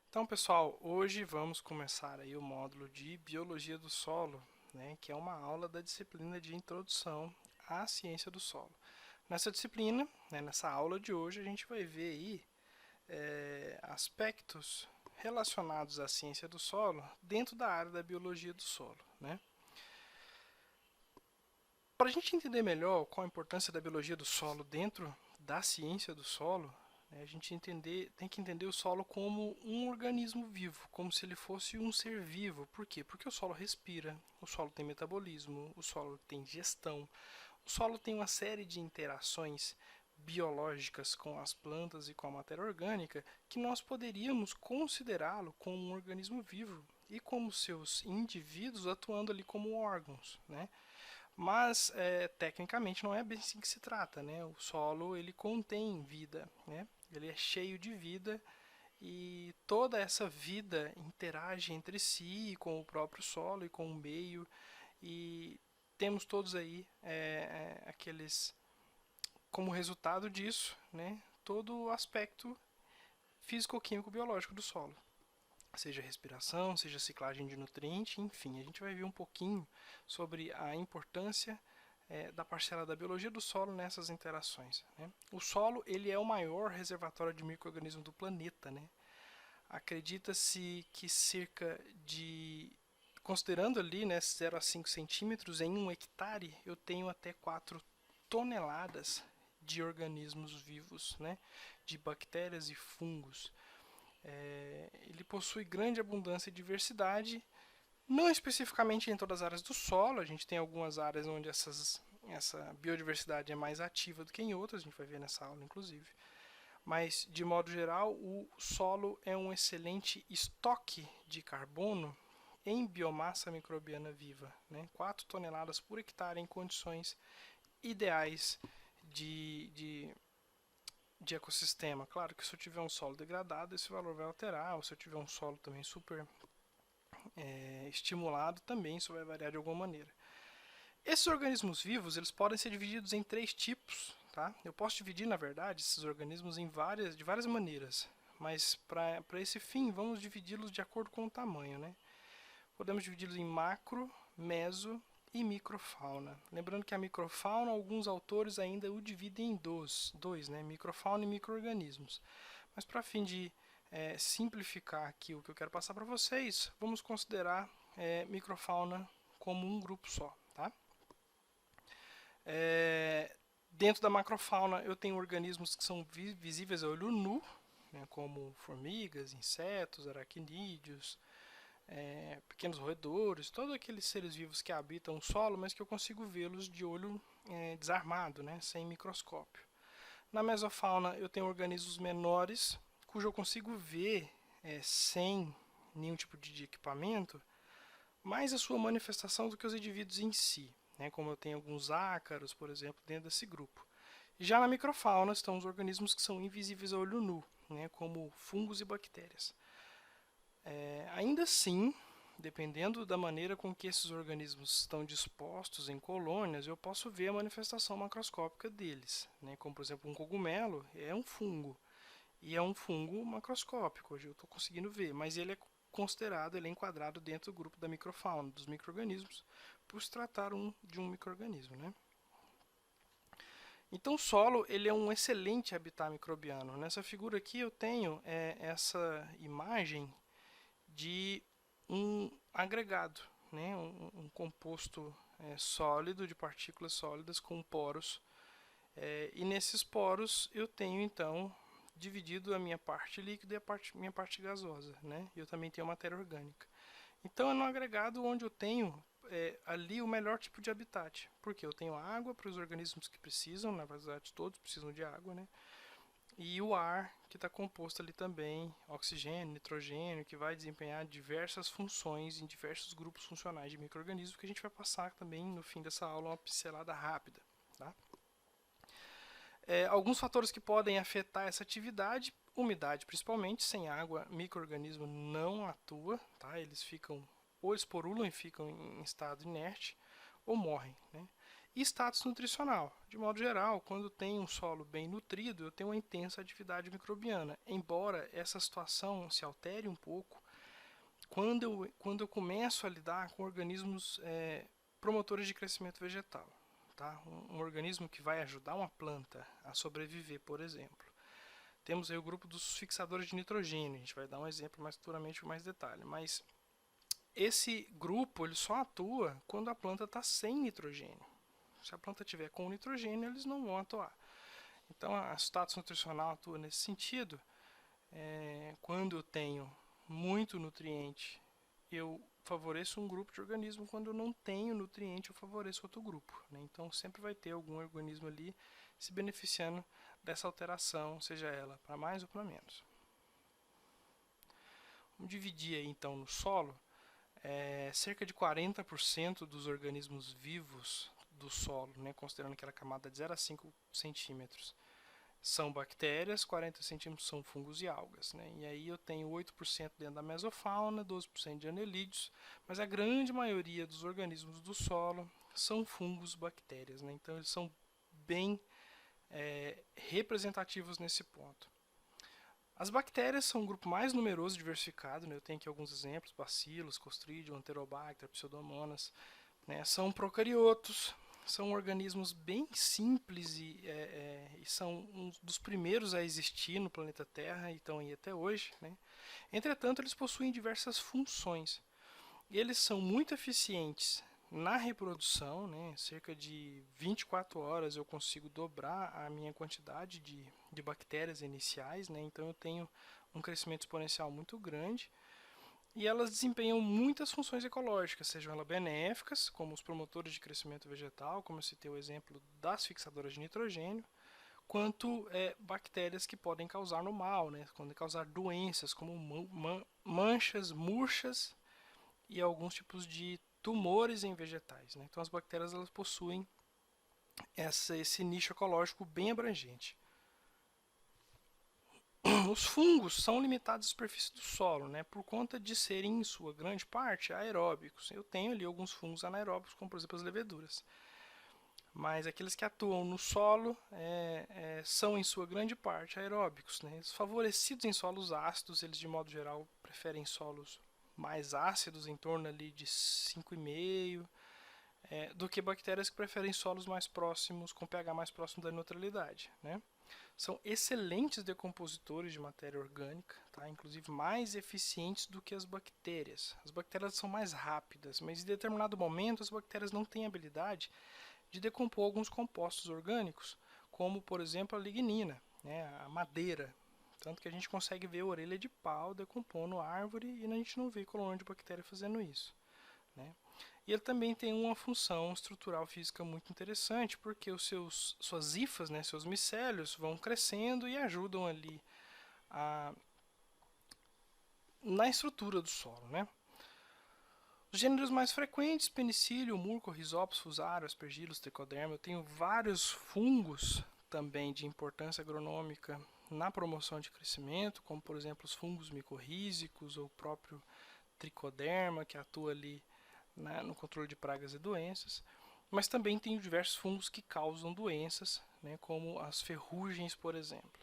Então, pessoal, hoje vamos começar aí o módulo de Biologia do Solo, né, que é uma aula da disciplina de Introdução à Ciência do Solo. Nessa disciplina, né, nessa aula de hoje, a gente vai ver aí aspectos relacionados à ciência do solo dentro da área da biologia do solo, né? Para a gente entender melhor qual a importância da biologia do solo dentro da ciência do solo, a gente tem que entender o solo como um organismo vivo, como se ele fosse um ser vivo. Por quê? Porque o solo respira, o solo tem metabolismo, o solo tem gestão, o solo tem uma série de interações biológicas com as plantas e com a matéria orgânica que nós poderíamos considerá-lo como um organismo vivo e como seus indivíduos atuando ali como órgãos, né? Mas tecnicamente não é bem assim que se trata, né? O solo ele contém vida, né? Ele é cheio de vida e toda essa vida interage entre si com o próprio solo e com o meio, e temos todos aí aqueles, como resultado disso, né, todo o aspecto físico-químico-biológico do solo, seja respiração, seja ciclagem de nutriente, enfim, a gente vai ver um pouquinho sobre a importância da parcela da biologia do solo nessas interações, né? O solo ele é o maior reservatório de micro-organismos do planeta, né? Acredita-se que cerca de, considerando ali, né, 0 a 5 centímetros em 1 hectare, eu tenho até 4 toneladas de organismos vivos, né, de bactérias e fungos. Ele possui grande abundância e diversidade, não especificamente em todas as áreas do solo. A gente tem algumas áreas onde essa biodiversidade é mais ativa do que em outras, a gente vai ver nessa aula inclusive. Mas, de modo geral, o solo é um excelente estoque de carbono em biomassa microbiana viva, né? 4 toneladas por hectare em condições ideais de ecossistema. Claro que se eu tiver um solo degradado, esse valor vai alterar, ou se eu tiver um solo também super estimulado, também isso vai variar de alguma maneira. Esses organismos vivos eles podem ser divididos em 3 tipos. Tá? Eu posso dividir, na verdade, esses organismos de várias maneiras, mas para esse fim vamos dividi-los de acordo com o tamanho, né? Podemos dividi-los em macro, meso e microfauna. Lembrando que a microfauna, alguns autores ainda o dividem em dois, né? Microfauna e micro-organismos. Mas para fim de simplificar aqui o que eu quero passar para vocês, vamos considerar microfauna como um grupo só, tá? Dentro da macrofauna eu tenho organismos que são visíveis a olho nu, né, como formigas, insetos, aracnídeos, pequenos roedores, todos aqueles seres vivos que habitam o solo, mas que eu consigo vê-los de olho desarmado, né, sem microscópio. Na mesofauna eu tenho organismos menores, cujo eu consigo ver sem nenhum tipo de equipamento, mais a sua manifestação do que os indivíduos em si, né, como eu tenho alguns ácaros, por exemplo, dentro desse grupo. Já na microfauna estão os organismos que são invisíveis a olho nu, né, como fungos e bactérias. Ainda assim, dependendo da maneira com que esses organismos estão dispostos em colônias, eu posso ver a manifestação macroscópica deles, né, como por exemplo um cogumelo é um fungo, e é um fungo macroscópico, hoje eu estou conseguindo ver, mas ele é considerado, ele é enquadrado dentro do grupo da microfauna, dos micro-organismos, por se tratar de um micro-organismo, né? Então o solo ele é um excelente habitat microbiano. Nessa figura aqui eu tenho essa imagem de um agregado, né? um composto sólido de partículas sólidas com poros. E nesses poros eu tenho então dividido a minha parte líquida e a minha parte gasosa, né? Eu também tenho matéria orgânica. Então é no agregado onde eu tenho ali o melhor tipo de habitat, porque eu tenho água para os organismos que precisam, na verdade todos precisam de água, né? E o ar que está composto ali também, oxigênio, nitrogênio, que vai desempenhar diversas funções em diversos grupos funcionais de micro-organismos, que a gente vai passar também no fim dessa aula uma pincelada rápida, tá? Alguns fatores que podem afetar essa atividade, umidade principalmente, sem água micro-organismo não atua, tá? Eles ficam ou esporulam e ficam em estado inerte, ou morrem, né? E status nutricional. De modo geral, quando tem um solo bem nutrido, eu tenho uma intensa atividade microbiana. Embora essa situação se altere um pouco quando eu começo a lidar com organismos promotores de crescimento vegetal. Tá? Um organismo que vai ajudar uma planta a sobreviver, por exemplo. Temos aí o grupo dos fixadores de nitrogênio. A gente vai dar um exemplo mais futuramente com mais detalhe. Mas esse grupo ele só atua quando a planta está sem nitrogênio. Se a planta tiver com nitrogênio, eles não vão atuar. Então, a status nutricional atua nesse sentido. Quando eu tenho muito nutriente, eu favoreço um grupo de organismo. Quando eu não tenho nutriente, eu favoreço outro grupo, né? Então, sempre vai ter algum organismo ali se beneficiando dessa alteração, seja ela para mais ou para menos. Vamos dividir aí, então, no solo. Cerca de 40% dos organismos vivos do solo, né, considerando aquela camada de 0 a 5 centímetros, são bactérias, 40 centímetros são fungos e algas, né? E aí eu tenho 8% dentro da mesofauna, 12% de anelídeos, mas a grande maioria dos organismos do solo são fungos, bactérias, né? Então eles são bem representativos nesse ponto. As bactérias são um grupo mais numeroso e diversificado, né? Eu tenho aqui alguns exemplos: bacilos, clostridium, enterobacter, pseudomonas, né? São procariotos, são organismos bem simples e são um dos primeiros a existir no planeta Terra e estão aí até hoje, né? Entretanto, eles possuem diversas funções. Eles são muito eficientes na reprodução, né? Cerca de 24 horas eu consigo dobrar a minha quantidade de bactérias iniciais, né? Então eu tenho um crescimento exponencial muito grande. E elas desempenham muitas funções ecológicas, sejam elas benéficas, como os promotores de crescimento vegetal, como eu citei o exemplo das fixadoras de nitrogênio, quanto bactérias que podem causar no mal, né? Podem causar doenças como manchas, murchas e alguns tipos de tumores em vegetais, né? Então as bactérias elas possuem esse nicho ecológico bem abrangente. Os fungos são limitados à superfície do solo, né, por conta de serem, em sua grande parte, aeróbicos. Eu tenho ali alguns fungos anaeróbicos, como por exemplo as leveduras. Mas aqueles que atuam no solo são, em sua grande parte, aeróbicos, né? Eles favorecidos em solos ácidos, eles de modo geral preferem solos mais ácidos, em torno ali de 5,5, do que bactérias que preferem solos mais próximos, com pH mais próximo da neutralidade, né? São excelentes decompositores de matéria orgânica, tá? Inclusive mais eficientes do que as bactérias. As bactérias são mais rápidas, mas em determinado momento as bactérias não têm habilidade de decompor alguns compostos orgânicos, como por exemplo a lignina, né? A madeira. Tanto que a gente consegue ver a orelha de pau decompondo a árvore e a gente não vê colônia de bactéria fazendo isso, né? E ele também tem uma função estrutural física muito interessante, porque suas hifas, né, seus micélios, vão crescendo e ajudam ali na estrutura do solo, né? Os gêneros mais frequentes: penicílio, muco, rhizopus, fusarium, aspergillus, tricoderma. Eu tenho vários fungos também de importância agronômica na promoção de crescimento, como por exemplo os fungos micorrízicos ou o próprio tricoderma, que atua ali no controle de pragas e doenças, mas também tem diversos fungos que causam doenças, né, como as ferrugens, por exemplo.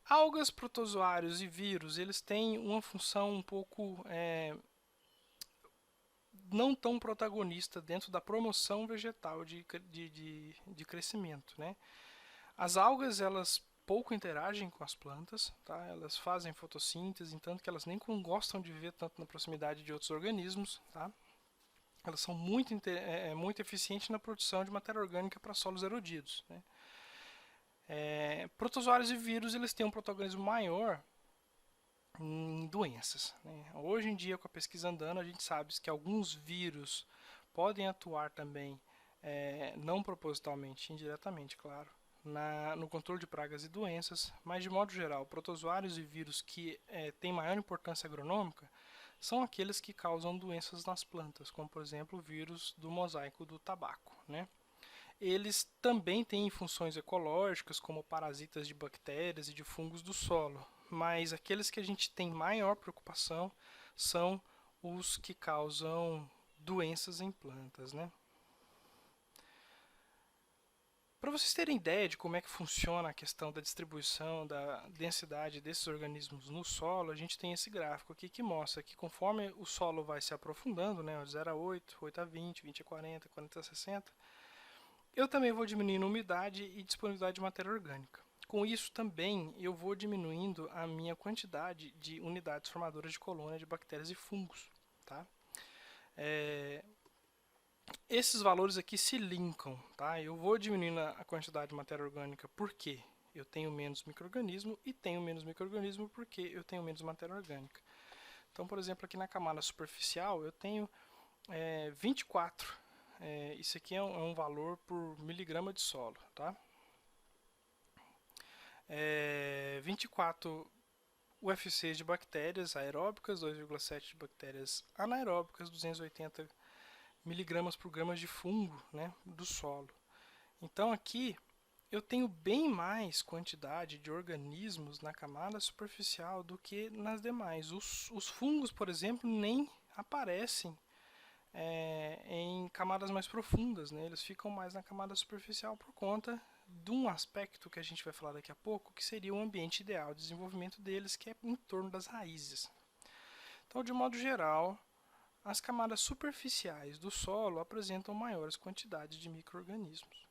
Algas, protozoários e vírus, eles têm uma função um pouco não tão protagonista dentro da promoção vegetal de crescimento, né? As algas, elas pouco interagem com as plantas, tá? Elas fazem fotossíntese, tanto que elas nem gostam de viver tanto na proximidade de outros organismos, tá? Elas são muito eficientes na produção de matéria orgânica para solos erodidos, né? Protozoários e vírus, eles têm um protagonismo maior em doenças, né? Hoje em dia, com a pesquisa andando, a gente sabe que alguns vírus podem atuar também, não propositalmente, indiretamente, claro, no controle de pragas e doenças, mas de modo geral, protozoários e vírus que têm maior importância agronômica são aqueles que causam doenças nas plantas, como por exemplo o vírus do mosaico do tabaco, né? Eles também têm funções ecológicas, como parasitas de bactérias e de fungos do solo, mas aqueles que a gente tem maior preocupação são os que causam doenças em plantas, né? Para vocês terem ideia de como é que funciona a questão da distribuição da densidade desses organismos no solo, a gente tem esse gráfico aqui que mostra que conforme o solo vai se aprofundando, né, de 0 a 8, 8 a 20, 20 a 40, 40 a 60, eu também vou diminuindo a umidade e disponibilidade de matéria orgânica. Com isso também eu vou diminuindo a minha quantidade de unidades formadoras de colônia de bactérias e fungos. Tá? Esses valores aqui se linkam, tá? Eu vou diminuindo a quantidade de matéria orgânica porque eu tenho menos micro-organismo e tenho menos micro-organismo porque eu tenho menos matéria orgânica. Então, por exemplo, aqui na camada superficial eu tenho 24. Isso aqui é um valor por miligrama de solo, tá? 24 UFCs de bactérias aeróbicas, 2,7 de bactérias anaeróbicas, 280 miligramas por grama de fungo, né, do solo. Então aqui eu tenho bem mais quantidade de organismos na camada superficial do que nas demais. Os fungos, por exemplo, nem aparecem em camadas mais profundas, né? Eles ficam mais na camada superficial por conta de um aspecto que a gente vai falar daqui a pouco, que seria o ambiente ideal de desenvolvimento deles, que é em torno das raízes. Então, de modo geral, as camadas superficiais do solo apresentam maiores quantidades de micro-organismos.